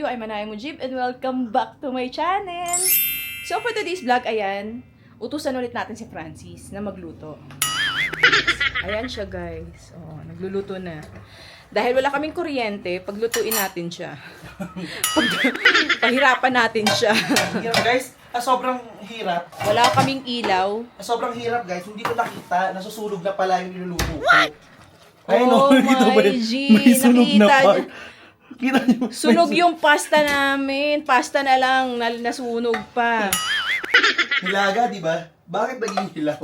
you? I'm Anaya Mujib and welcome back to my channel! So for today's vlog, ayan, utusan ulit natin si Francis na magluto. Ayan siya guys. Oh, nagluluto na. Dahil wala kaming kuryente, paglutuin natin siya. Pahirapan natin siya. Hirap guys, sobrang hirap. Wala kaming ilaw. Sobrang hirap guys, hindi ko nakita, nasusunog na pala yung niluluto ko. Oh my G, may sunog na nakita part. niyo. Kita niyo, Sunog yung pasta namin. Pasta na lang, nasunog pa. Nilaga, di ba? Bakit naging hilaw?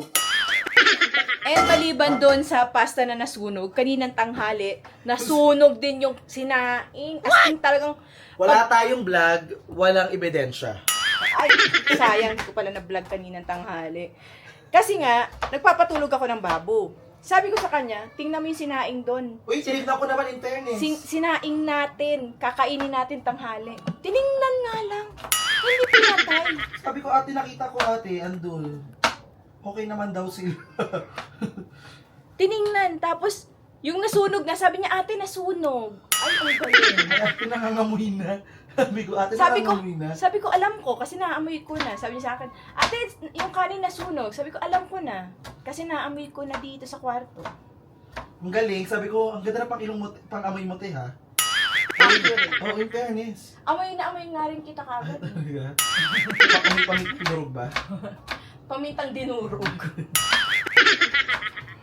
And maliban doon sa pasta na nasunog, kaninang tanghali, nasunog din yung sinaing. As in talagang, Wala tayong vlog, walang ebidensya. ay, sayang ko pala na vlog kaninang tanghali. Kasi nga, nagpapatulog ako ng babo. Sabi ko sa kanya, tingnan mo yung sinaing doon. Uy, tinignan ko naman in fairness. Sinaing natin, kakainin natin tanghali. Tiningnan nga lang. Hindi pinatay. Sabi ko, ate, nakita ko ate, andun. Okay naman daw sila. Tiningnan, tapos yung nasunog na, sabi niya, ate, nasunog. Ay, ang galing. Ay, ate, nangangamoy na. Sabi ko, ate, Sabi ko, nangangamoy na. sabi ko, alam ko, kasi naamoy ko na. Sabi niya sa akin, ate, yung kanin nasunog. Sabi ko, alam ko na. Kasi naamoy ko na dito sa kwarto. Ang galing, sabi ko, ang ganda na pang amoy mote ha. Oh, in fairness. Amoy na amoy nga rin kita kagad. Talaga? Pamit pinurog ba? Pamintang dinurog.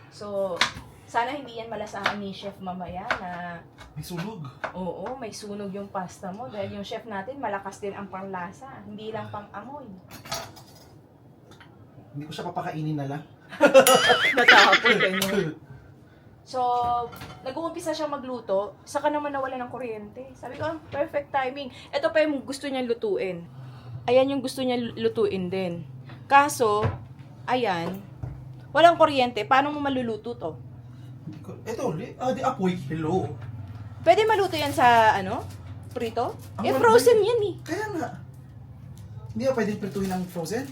So, sana hindi yan malasahan ni Chef mamaya na, May sunog. oo, may sunog yung pasta mo. Dahil yung chef natin, malakas din ang panglasa. Hindi lang pang amoy. Hindi ko siya papakainin na lang. Natapon ganyan. So, nag-uumpisa siya magluto, saka naman nawala ng kuryente. Sabi ko, perfect timing. Ito pa yung gusto niya lutuin. Ayan yung gusto niya lutuin din. Kaso, ayan, walang kuryente. Paano mo maluluto to? Ito, di apoy. Hello. Pwede maluto yan sa, ano, prito? Ang Frozen yan eh. Kaya nga. Hindi ba pwedeng prituhin ng frozen?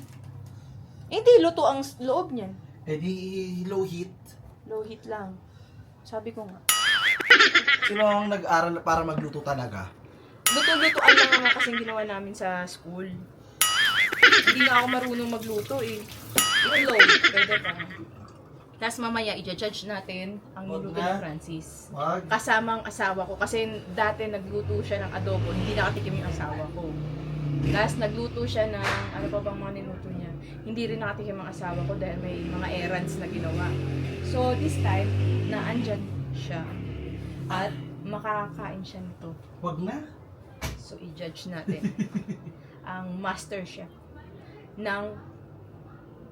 Hindi, luto ang loob niyan. Eh di low heat. Low heat lang. Sabi ko nga. Sino ang nag-aral para magluto talaga? Luto-lutoan lang nga kasing ginawa namin sa school. Hindi na ako marunong magluto eh. Itlog, pwede pa. Tapos mamaya, i-judge natin ang Wag niluto na. ni Francis. Wag. Kasama ang asawa ko. Kasi dati nagluto siya ng adobo, hindi nakatikim yung asawa ko. Tapos nagluto siya ng, ano pa bang mga niluto niya. Hindi rin nakatikim ang asawa ko dahil may mga errands na ginawa. So this time, naandyan siya. At makakain siya nito. Wag na. So, i-judge natin ang master chef ng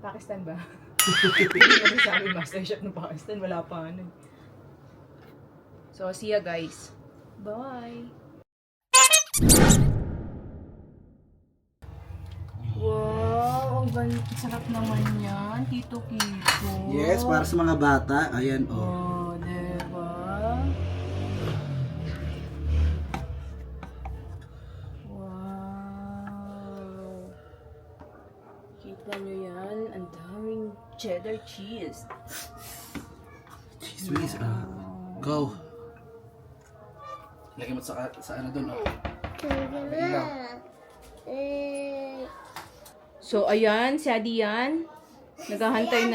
Pakistan ba? Hindi mo sabi master chef ng Pakistan. Wala pa ano. So, see ya guys. Bye! Wow! Ang sarap naman yan, Tito Kiko. Yes, para sa mga bata. Ayan, oh. Oh, diba? Wow! Kita nyo yan? Ang daming cheddar cheese. Cheese, go. Lagyan mo sa ano doon, oh. Ilaw. So, ayan, si Adian. Naghahantay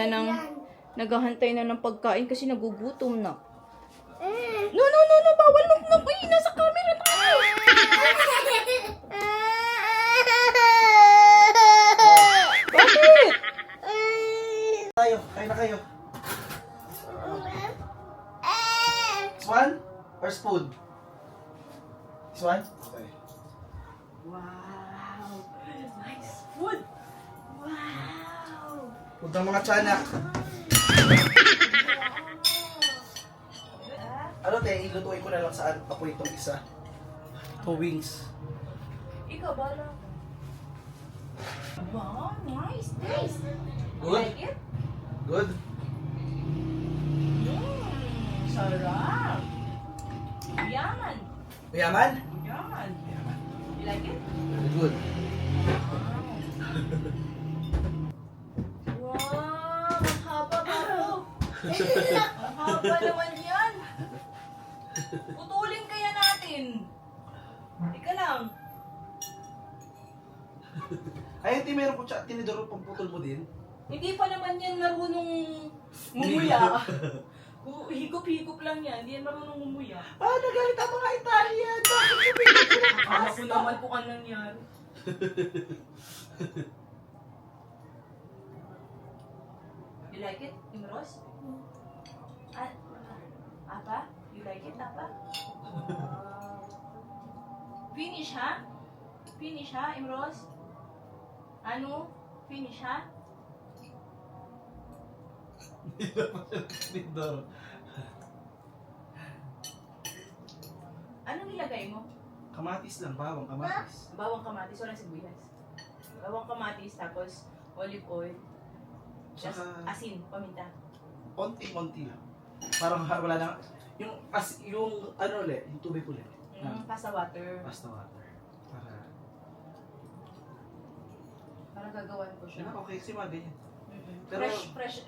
na ng pagkain kasi nagugutom na. No, bawal na. Uy, nasa camera tayo. Bakit? Tayo, kain na kayo. This one? Or spoon? This one? Okay. Wow! Nice food! Wow! Huwag ng mga tiyanak. Ano te, ilutuin ko na lang saan apoy itong isa. Two wings. Ikaw, bala. Wow, nice! Nice! Good? Like it? Good? Sarap! Yaman! Mayaman? Yaman! You like it? Very good. Wow! Ang haba ba ito? Ang haba naman yan! Putulin kaya natin! Ika lang. lang. Ay, hindi meron ko tinidor pang putol mo din. Hindi pa naman yan marunong ngumuya. Higop-higop lang yan. Hindi yan marunong ngumuya. Ah, nagalit ang mga Italian! Bakit mo pinagpapalak ng Akala ko pasta? naman kung anong nangyari. You like it, Imros? Ah, Apa? You like it, Apa? Finish, ha? Finish, ha, Imros? Ano? Finish, ha? Hindi naman siya tinidor. Anong nilagay mo? Kamatis lang, bawang kamatis. Bawang kamatis, walang sibuyas. Bawang kamatis, tapos olive oil. Just Tsaka- asin, paminta. Konti-konti lang. Parang wala lang. Yung ano ulit, yung tubig ulit. Pasta water. Pasta water. Para gagawan ko siya. Diba, okay, kasi mga ganyan. Pero- Fresh.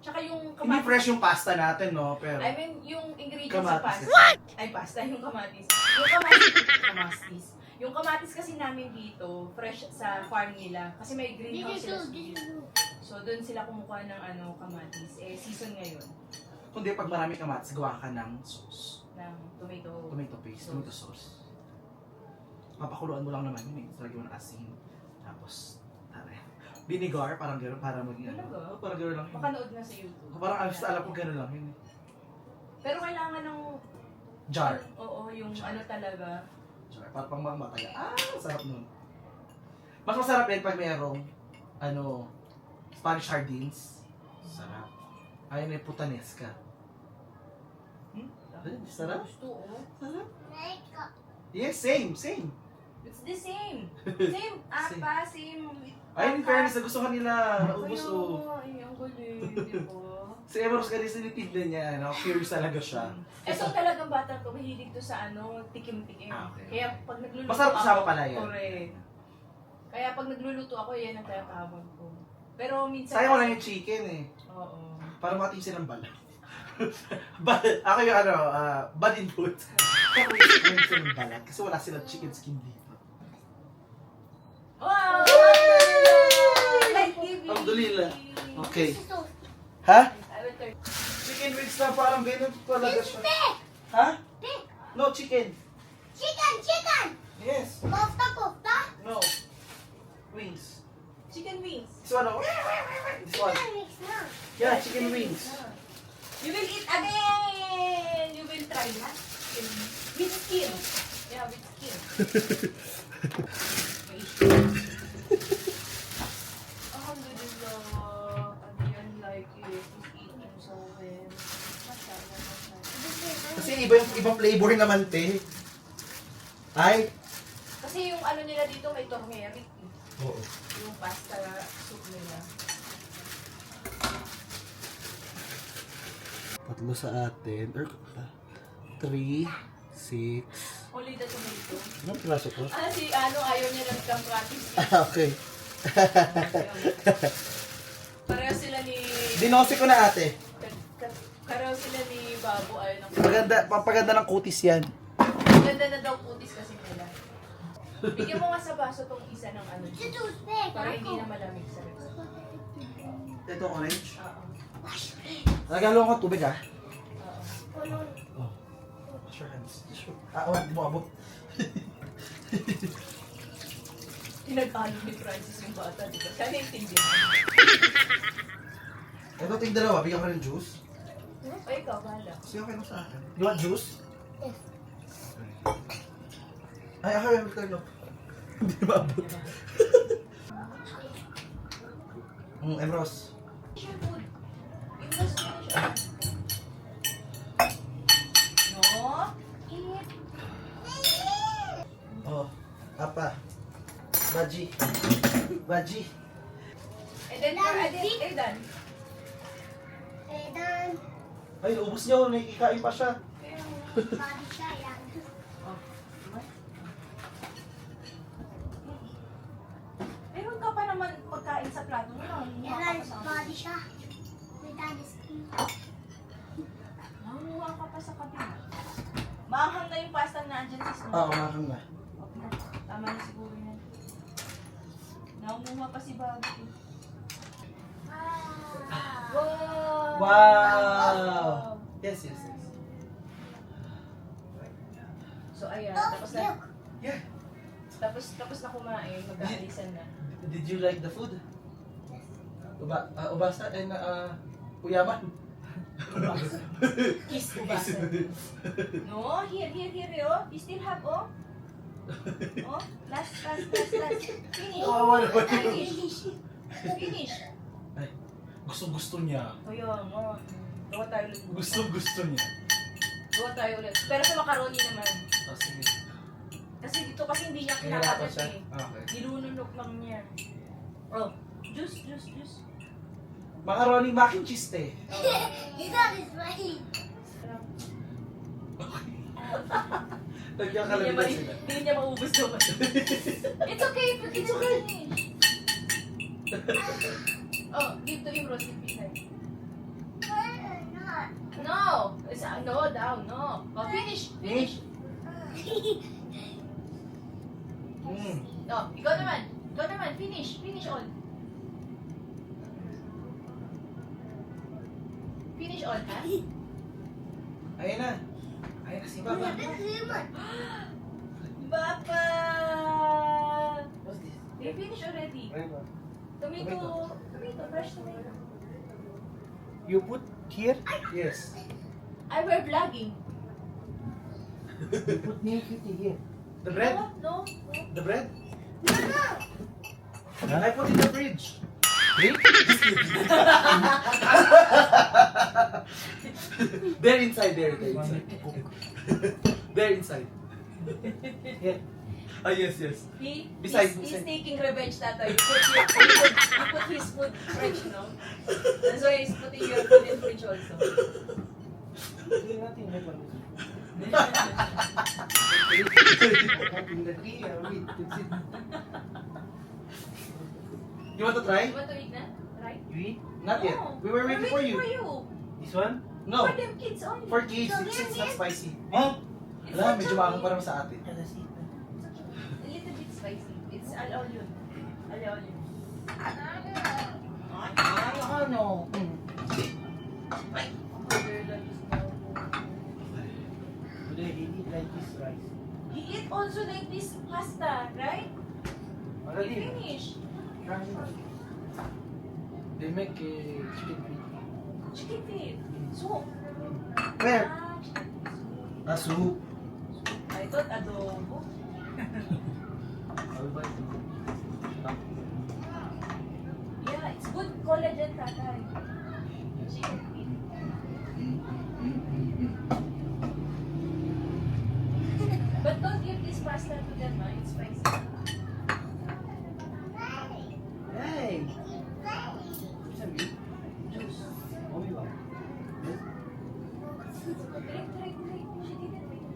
Tsaka yung Hindi kamatis. fresh yung pasta natin, no? Pero, I mean, yung ingredients Kamatis. sa pasta. Ay, pasta, yung kamatis. Kamatis. Yung kamatis kasi namin dito, fresh sa farm nila. Kasi may greenhouse sila. So, doon sila kumukuha ng kamatis. Season ngayon kundi pag marami kamatis, gawa ka ng sauce. ng tomato. Tomato paste, tomato sauce. Papakuluan mo lang naman yun eh. Lagyan mo ng asin. Tapos, vinegar, parang gano'n, para maging Talaga? Parang gano'n lang yun. Makanood na sa YouTube. Parang alam ko gano'n lang yun eh. Pero kailangan ng... Jar. Oo, yung Jar. ano talaga. Jar. Parang pang mataya. Sarap nun. Mas masarap yan pag mayroong, Spanish sardines. Sarap. Ayun yung putanesca. Sarap? Gusto, oh. Sarap. Yes, same. It's the same. Same. Apa, same. Ayun, in fairness, nagustuhan nila. Naubos Kaya o. nga, ang galing, di ba? Si Emerus kasi tinitignan niya, curious talaga siya. Ito talagang bata to, mahilig to sa tikim-tikim. Okay. Kaya pag nagluluto Masarap kasama ako, pala yan. correct. Kaya pag nagluluto ako, yan ang tinatawag ko. Pero minsan... Sayang wala yung chicken eh. Oo. Para matisin ang balat. Ako yung bad input. Ako yung matisin ng balat kasi wala silang chicken skin dito. Wow! Like giving. Alhamdulillah. Okay. Ha? I will turn. Chicken wings na parang ganun talaga siya. Ha? No, chicken. Chicken! Yes. Kofta! No. Wings. Chicken wings. This one. This one. Mix na. Yeah, chicken wings. You will eat again! You will try that. With skin. Yeah, with skin. Alhamdulillah. Again, like it. He's eating so well. Mashallah. Kasi ibang flavor naman, te. Ay. Kasi yung ano nila dito may turmeric. Oo. Yung pasta soup nila. Tatlo sa atin. 3, 6. Only the tomato. Anong piraso ko? Si ayaw niya lang kang practice. Okay. Pareho sila ni... Dinose ko na ate. Pareho sila ni Babo ayaw ng... Pampaganda ng kutis yan. Ganda na daw kutis kasi nila. Bigyan mo nga sa baso tong isa ng ano. Toothpick! Para hindi na malamig sa rest. Ito orange. Oo. Nagalo ko tubig ah. Oo. Oh. Wash your hands. Di mo abot. Pinag-ano ni Francis yung bata, di ba? Sana intindihan. Ito ting dalawa, bigyan ko rin juice. O ikaw, bahala. Kasi okay lang sa akin. You want juice? Yes. Ay, ako yung return no. Hindi maabot. Emros. Share food. Invest mo siya. No? Eat. Oh, apa. Baji. Baji. And then, Aidan. Dan, Ay, ubus niya. Nakikikain pa siya. body siya yan. Meron ka pa naman pagkain sa plato mo. Yan, body siya. May tanis. Nanguha ka pa sa kabila. Maanghang na yung pasta na andyan sis mo. Oo, makakang na. Okay. Kumuha pa si Bobby. Ah. Wow! Wow! Yes, yes, yes. So ayan, Oh, tapos na, look. Yeah. tapos na kumain, mag-aalisan na. Did you like the food? Ubasa and uyaman. Kiss ubasa. No, here, oh. You still have, oh. Oh, last. Finish. Oh, what? Finish. Ay, gusto niya. Ayun, oh. Gawa tayo ulit. Gusto niya. Gawa tayo ulit. Pero sa macaroni naman. Oh, sige. Kasi dito kasi hindi niya Nahirapan kinakagat siya. eh. Okay. Nilununok lang niya. Oh, juice. Macaroni mac and cheese te. He's not his brain. Nagkakalabitan sila. Hindi niya maubos naman. It's okay. It's okay. Oh, give to him roasted behind. Not. No! It's, no, down, no. Oh, finish. No, ikaw naman. Finish all. Finish all, ha? Ayun na si Baba. Papa! What's this? They finish already. Tomato, fresh tomato. You put here? Yes. I were vlogging. You put near 50 here. The bread? No. The bread? No. I put in the fridge. They're inside. They're inside. Here. Ah, yes. He's Beside. taking revenge, tata. You put his food fridge, no? That's why he's putting your food in fridge also. There's nothing like that. In the tree, wait, that's it. You want to try? You want to eat na? Right? You eat? Not yet. No. We were waiting for you. This one? No. For them kids only. For kids, it's not spicy. Huh? It's Wala, not medyo chunky. maangang pa naman sa atin. Yeah, that's it. A little bit spicy. It's all yun. All yun. Ano? Today he eat like this rice. He eat also like this pasta, right? He Already. finish. They make chicken feet. Chicken feet. Soup. Where? Ah, chicken feet. Ah, soup. I thought adobo. I'll buy some. Yeah, it's good collagen, tatay. Chicken feet. But don't give this pasta to them, ha? It's spicy. Hey! Sabi? Juice. Omi ba? Drink. She didn't finish.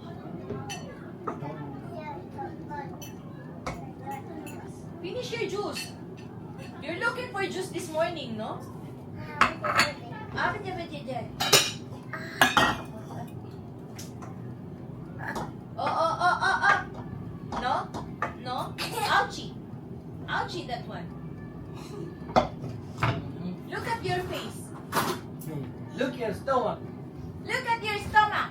Finish your juice. You're looking for juice this morning, no? Ah, dyan. Oh. No. Ouchie, that one. Look at your face. Look your stomach. Look at your stomach.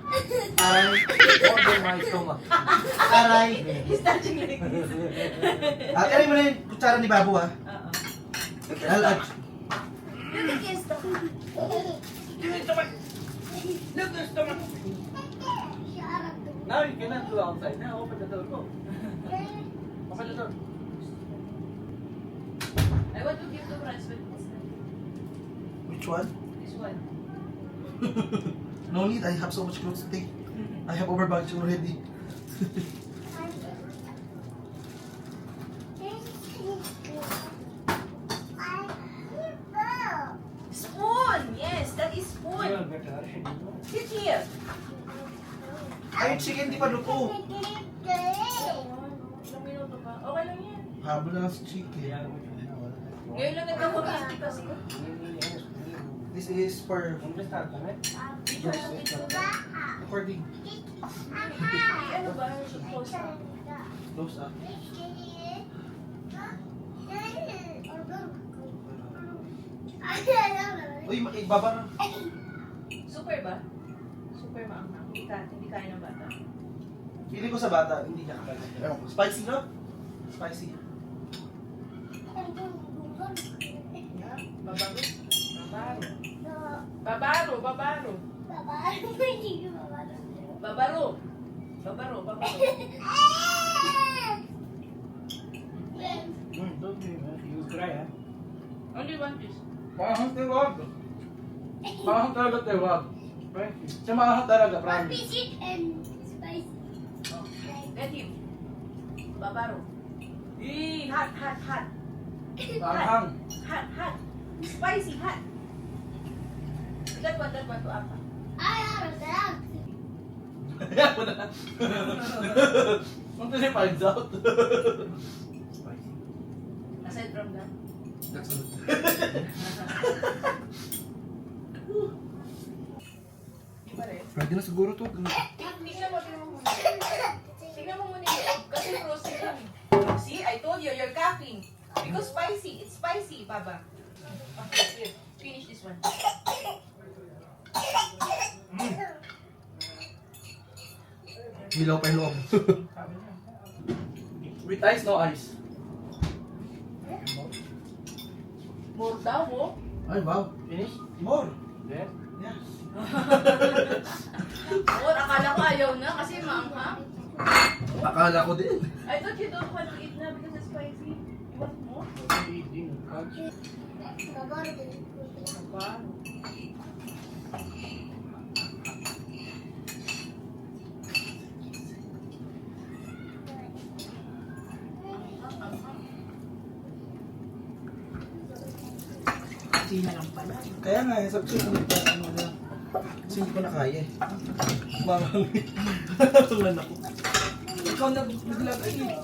Aray. Order my stomach. Aray. He's touching like this. Aray mo na yung kutsara ni Babu, ha? Uh-oh. Look Look at your stomach. Look your stomach. Now you cannot go outside. Now open the door. Go. Open the door. I want to give to Franz with this. Which one? This one. No need, I have so much clothes to take. I have over bags already. Spoon! Yes, that is You spoon. are better. Sit here. Ay, yung chicken di pa luto. Ilang minuto pa? Okay lang yan. Habol na lang si chicken. Ngayon lang nagkakabasti kasi. This is for Start kami. Video lang, video. recording. Ano ba? Should post na. Close up. Uy, ibaba na. Super ba? Super maanghang. Hindi kaya ng bata. Pili ko sa bata, hindi niya kaya. Ewan ko. Spicy, no? Spicy. Yeah. Babaro. Babaro. Babaro. Babaro. Babaro. Babaro. Don't be, man. You will cry, ha? Only one piece. Maahang tawag. Maahang talaga tawag. Siya maahang talaga, promise. Let him. Babaro. Hot. Maahang. Hot. Spicy, hot. That one to apa. Kaya mo na. Until he finds out. Spicy. Aside from that. That's good. Di ba rin? Pwede na siguro to. Tingnan mo muna. Tingnan mo muna yun. Kasi frozen yan. See, I told you, you're coughing. Because spicy. It's spicy, Baba. Okay, here. Finish this one. Hilaw pa yung loob. With ice, no ice. More daw, oh. Ay, wow. Finish? More. Yeah. Yeah. More, akala ko ayaw na kasi maanghang. Akala ko din. I thought you don't want to eat na because it's spicy. You want more? Eating. Aba. Sina lang pala. Kaya nga, sabi ko ano na. Kasi hindi ko na kaya eh. Tulan ako. Ikaw naglagay eh.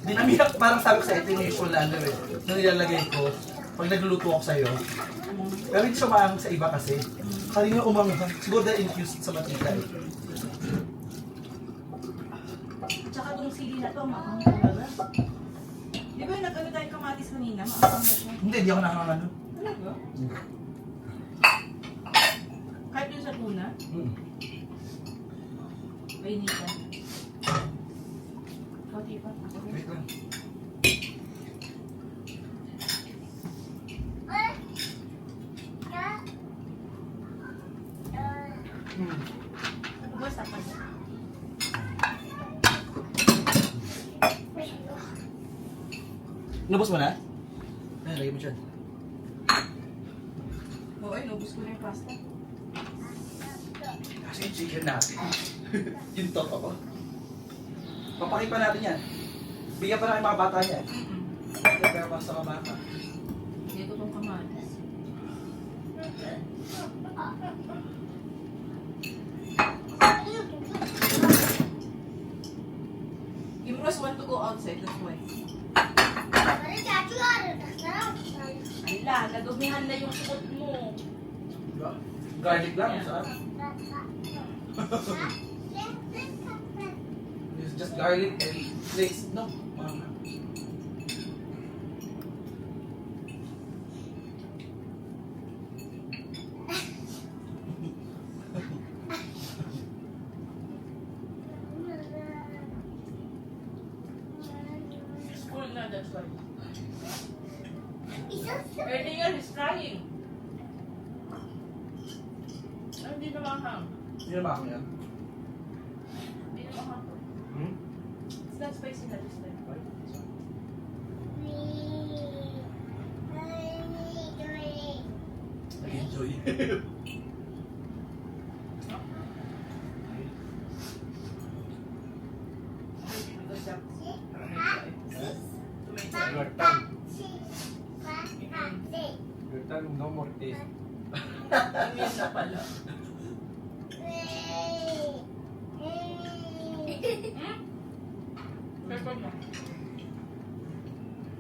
Dinamiyak, parang sabi ko sa ito yung usual na ano eh. Na nilalagay ko, pag nagluluto ako sa'yo. Pero hindi siya maangang sa iba kasi. Kanina umanghang. Siguro dahil infused sa mantika eh. Tsaka tong sili na to, maanghang talaga. Di ba yung nag-ano tayo kamatis kanina? Maanghang na siya. Hindi ako nakakano. Talaga? Kahit yung sa tuna, mainita. Pati pa. Wait lang. Basta pa siya. Nabos mo na? Ayun, lagay mo dyan. Oo, inubos ko na yung pasta. Kasi yung chicken natin. Yung totoo. Papakipa natin yan. Bigyan pa na yung mga bata niya. Kaya pa sa mga bata. Hindi ko itong kamatis. Imros want to go outside, that's why. Ala, nadumihan na yung suot mo. Garlic lang, saan? It's just garlic and flakes. No. Full na, that's why. Earlier, he's crying. Ay, hindi na mahang. Hindi naman ako yan. Hindi na mahang. Hmm? It's not spicy na this time. Nag-enjoy. Because of Your tongue. Your tongue, no more taste. immune na pala. Pepper mo.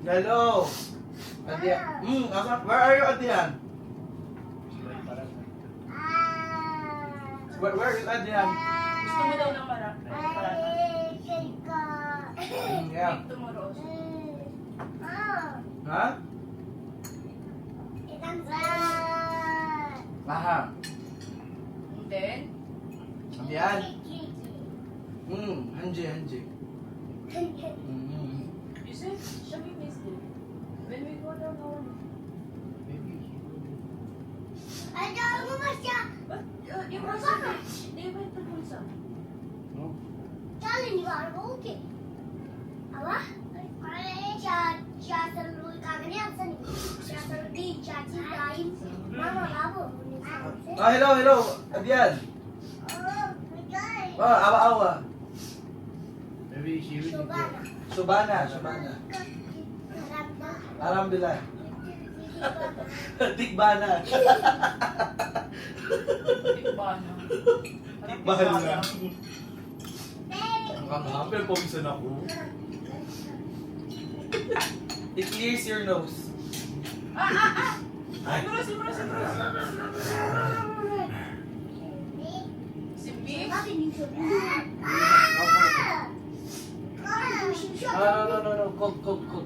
Hello! Adian. Where are you, Adian? Where is Adian? Gusto mo daw ng marami. Yeah. Make tomorrow also. Ha? Itang Aha. And then, Yan. Hanje. you said, Shami missed it. When we go down, Ada mo ba siya? yung person, they went to Bulsa. Challenge var okay. Ama siya sa rule kagani asan ni. Siya sa rule chachi time. Mama labo. Hello. Adian. Oh, my God. Awa. Maybe she will. Shobana. Shobana. Ramda. Alhamdulillah. Tikbana. Tikbana. Tikbana. Ang hapel, pawisan ako. It clears your nose. Ay. Si Big, No. Cook.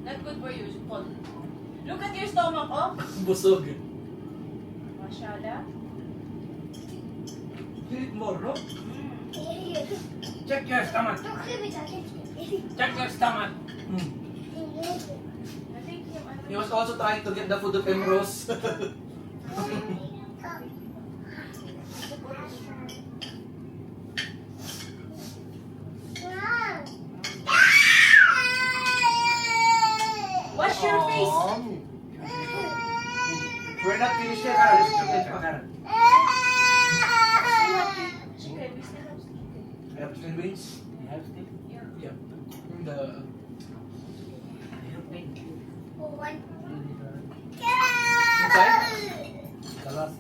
not good for you. Paul. Look at your stomach, oh. Busog. Mashallah. Eat more, no? Check your stomach. Check your stomach. I think He was also trying to get the food of Emrose. wash your face. We're not finished yet, Kara. Just chicken pa, Kara. Chicken, we still have chicken. I have chicken wings. You have still? Yeah. The... The last.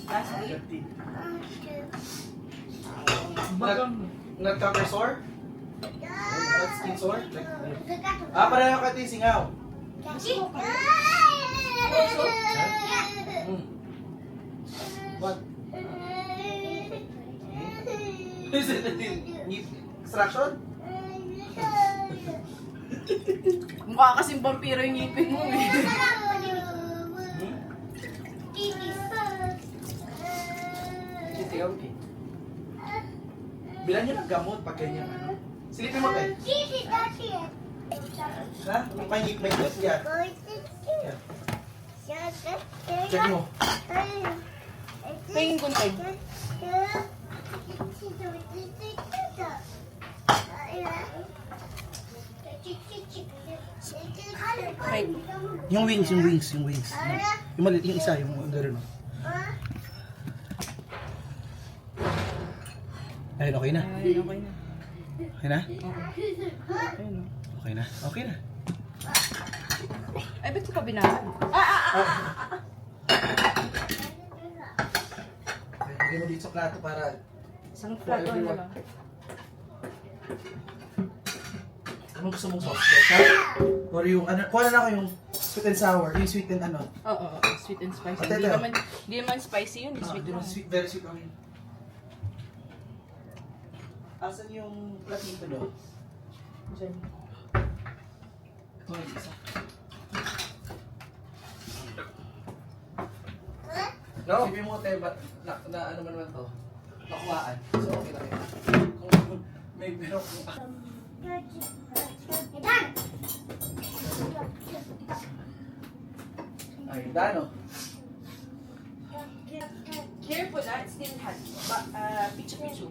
Last week. 15. Nag-cover sore? Skin sore? Like, pareho ka ito singaw. What? Is it need extraction? Mukha kasing vampiro yung ngipin mo eh. Okay. Bilan nyo ng gamot pag ganyan. Ano? Silipin mo tayo. Ha? May ngip yan. Check mo. Pahingin kuntay. Yung wings. Yung maliit, yung isa, yung gano'n. Ayun, okay na. Ay, okay na. Okay na? Ayun, oh. Okay na. Ay, ba't ko pa binasa? Lagyan mo dito sa plato para... Isang plato na lang. Anong gusto mong sauce? Ketchup? Or yung ano? Kuha na ako yung sweet and sour. Yung sweet and ano? Oo, sweet and spicy. Ate, Hindi ate. naman spicy yun, sweet Sweet, lang. sweet, very sweet lang yun. Asan yung platito doon? Diyan. Ito yung isa. No? Sipin mo tayo, na ano man naman to? Nakuhaan. So okay lang yun. Kung may pero ay, dano? Careful na, it's still hot. Pichu-pichu.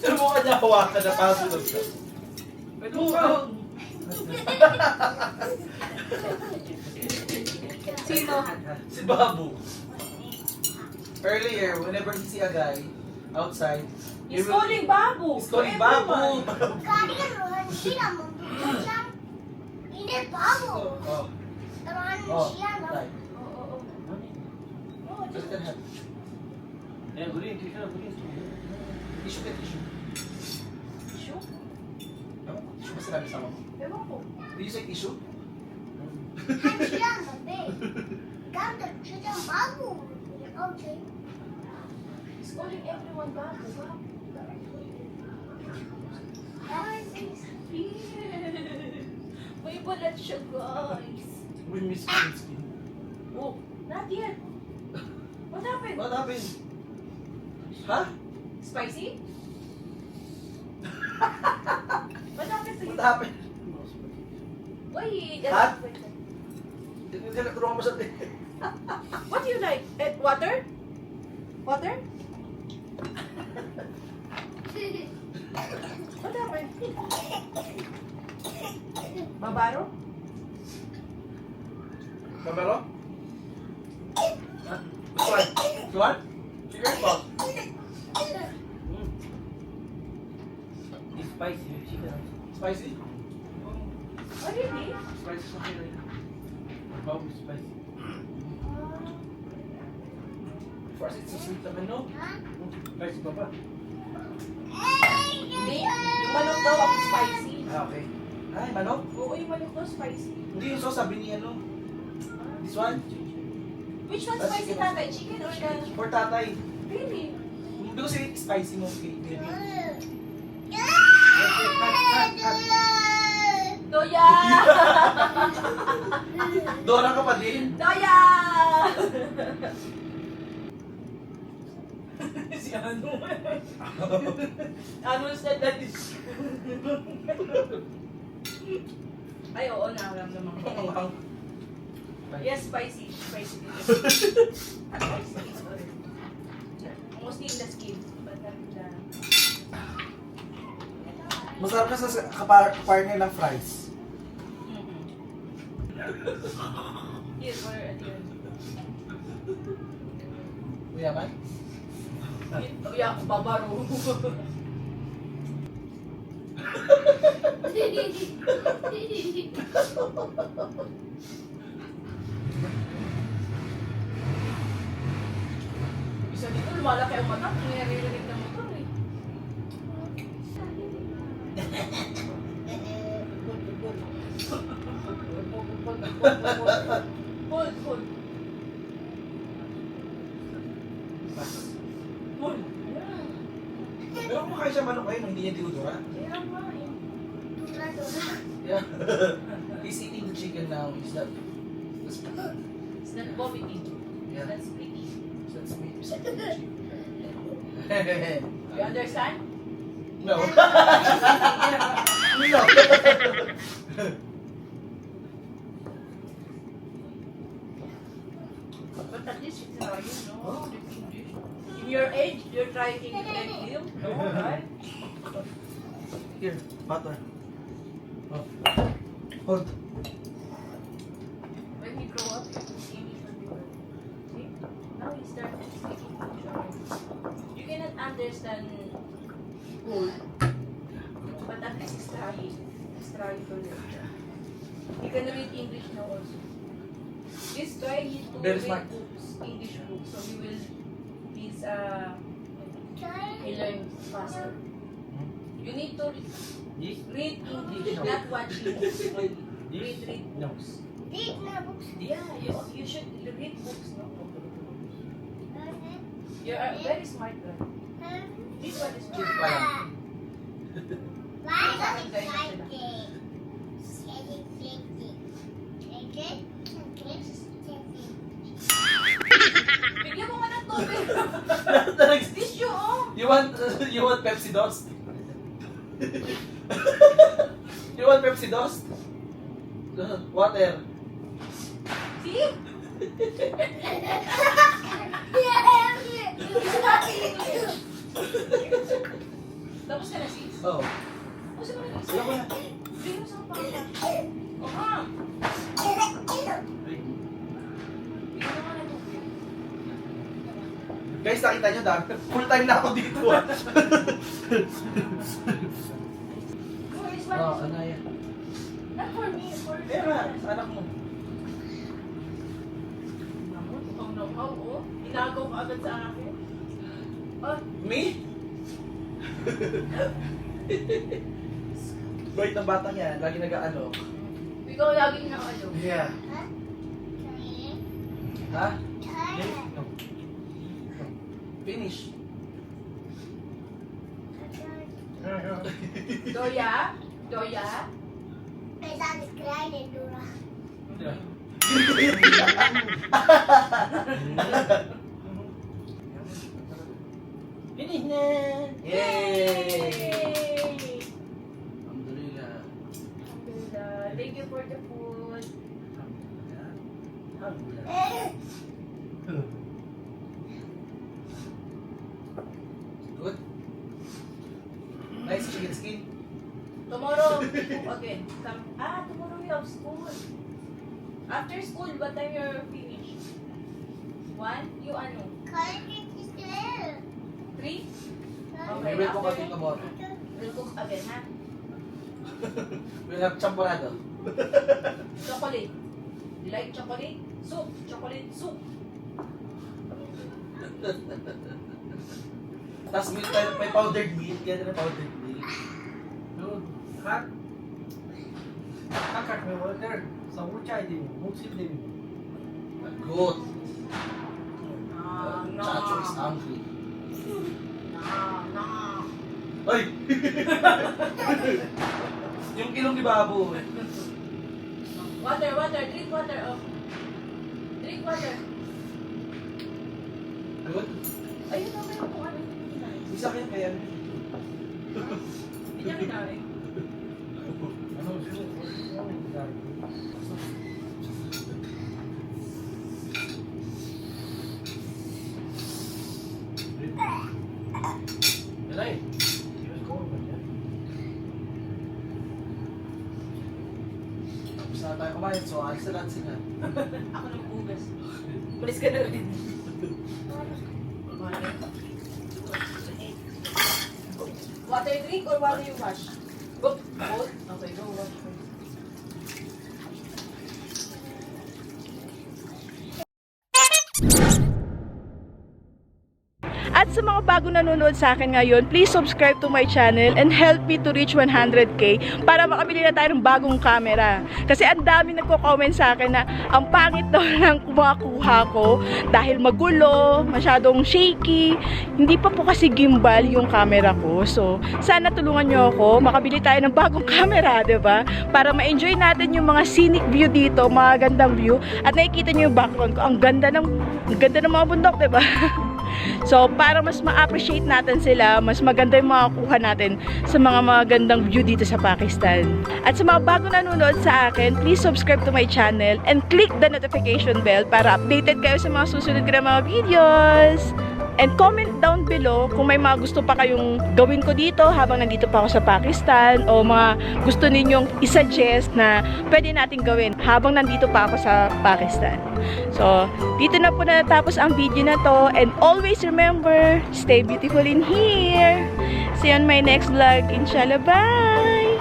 Pero mukha niya hawakan na pasunod ka. Pwede mo ka. Sino? Si Babu. Earlier, whenever he see a guy outside, He's calling Babu. He's calling To everyone. Babu. Ini babu. Oh. Teman Oh. siya na. Right. Oo. Just can have. Yeah, green. Tissue ka, tissue. Tissue? Ewan ko, tissue ba sinabi sa mo? Ewan ko. Do you say tissue? Kan siya na, be. Ganda siya babu. Okay. He's calling everyone Babu. May balat siya, guys. We miss Krinsky. Oh, not yet. What happened? What happened? Ha? Spicy? What happened to you? What happened? Why? Hot? Hindi na tulungan mo sa What do you like? Water? Water? What happened? Babaro? Babero? Ha? Which one? Which one? Chicken pot. It's spicy. Chicken. Spicy? Oh, really? Spicy sa akin. Wow, it's spicy. First, it's so sweet naman, no? Spicy pa ba? Hindi. Yung manok daw ang spicy. Ah, okay. Ay, manok? Oo, yung manok daw spicy. Hindi yung sauce, sabi ni ano. This one? Which one spicy, tatay? Chicken or the... For tatay. Really? Hindi ko siya spicy mo, okay? Doya! Dora ka pa din. Doya! Si ano? Ano said that is... Ay, oo, nakaramdaman ko. Yes, spicy. Spicy. Spicy. Sorry. Mostly in the skin. But not in the... Masarap ka sa kapartner ng fries. Here, or at yun. Uyaman? Yeah, babaro. Isa dito, lumalaki ang mata. Nire-rinig ng motor eh. Hold, hold. Hold. Pero kung kaya siya manok ngayon, hindi niya dinudura. Kaya nga eh. Yeah. He's eating the chicken now. Is that... It's not vomiting. Yeah. That's pretty. That's me. He's eating the chicken. You understand? No. No. But at least it's not, you know, in your age, you're trying to make deal. No, right? Here, butter. Oh. Hold. When he grow up, he will see me from the See? Now he started speaking English. You cannot understand whole, but at least he's trying. He's trying to learn. He can read English now also. This guy needs to Very read smart. books, English books, so he learns faster. You need to This? read English, not watch books only. Read No. books. Yeah, you should read books, no? You are very smart girl. This one is Cute smart. pa lang. Bigyan mo nga ng tubig. Tissue, oh. You want Pepsi Dust? You want Pepsi Dust? Water. See? Tapos ka na, sis? Oh. Tapos ka na, sis? Wala ko na. Bigyan mo sa kapatid. Oh, ha? Bigyan mo nga ng tubig. Guys, nakita nyo dami. Full time na ako dito. Oh, this one is... ano yan? Not for me, for Kaya nga, sa anak mo. Oh, no, oh. Inagaw ka agad sa akin. Oh, Me? Bait ng batang yan. Lagi nag-ano. ikaw laging na ano. Yeah. Ha? No. Finish. Doya? Doya? Er sagt, es kleine Dora. Finish na! Yay! Alhamdulillah. Alhamdulillah. Thank you for the food. Good. Nice chicken skin. Tomorrow, we cook again. Tomorrow we have school. After school, what time you're finished? 1? You ano? Kann ich nicht sehen. 3? May will ko kasi tomorrow. We'll cook again, ha? We'll have champorado. Chocolate. You like chocolate? Soup. Chocolate soup. Tapos may powdered milk. Kaya na powdered milk. Hot. Kakak may water. Sa uchay din. Muksit din. Good. No. Chacho is hungry. No. Ay! Yung ilong ni Babo. Water. Drink water. Oh. Drink water. Good. Ayun na, meron kung ano yung kinain. Isa kayo kaya. Hindi niya kinain. Ano siya? Dalay. Tapos na tayo kumain, so alis na lahat sila. Ako nang bugas. Pulis ka na rin. Water drink or water you wash? Both? Both? Okay, go wash first. At sa mga bagong nanonood sa akin ngayon, please subscribe to my channel and help me to reach 100k para makabili na tayo ng bagong camera. Kasi ang dami nagko-comment sa akin na ang pangit daw ng kumakuha ko dahil magulo, masyadong shaky. Hindi pa po kasi gimbal yung camera ko. So, sana tulungan nyo ako, makabili tayo ng bagong camera, 'di ba? Para ma-enjoy natin yung mga scenic view dito, mga gandang view. At nakikita nyo yung background ko, ang ganda ng mga bundok, 'di ba? So, para mas ma-appreciate natin sila, mas maganda yung makakuha natin sa mga magandang view dito sa Pakistan. At sa mga bago nanonood sa akin, please subscribe to my channel and click the notification bell para updated kayo sa mga susunod ko na mga videos. And comment down below kung may mga gusto pa kayong gawin ko dito habang nandito pa ako sa Pakistan o mga gusto ninyong isuggest na pwede natin gawin habang nandito pa ako sa Pakistan. So, dito na po natapos ang video na to and always remember, stay beautiful in here. See you on my next vlog. Inshallah, bye!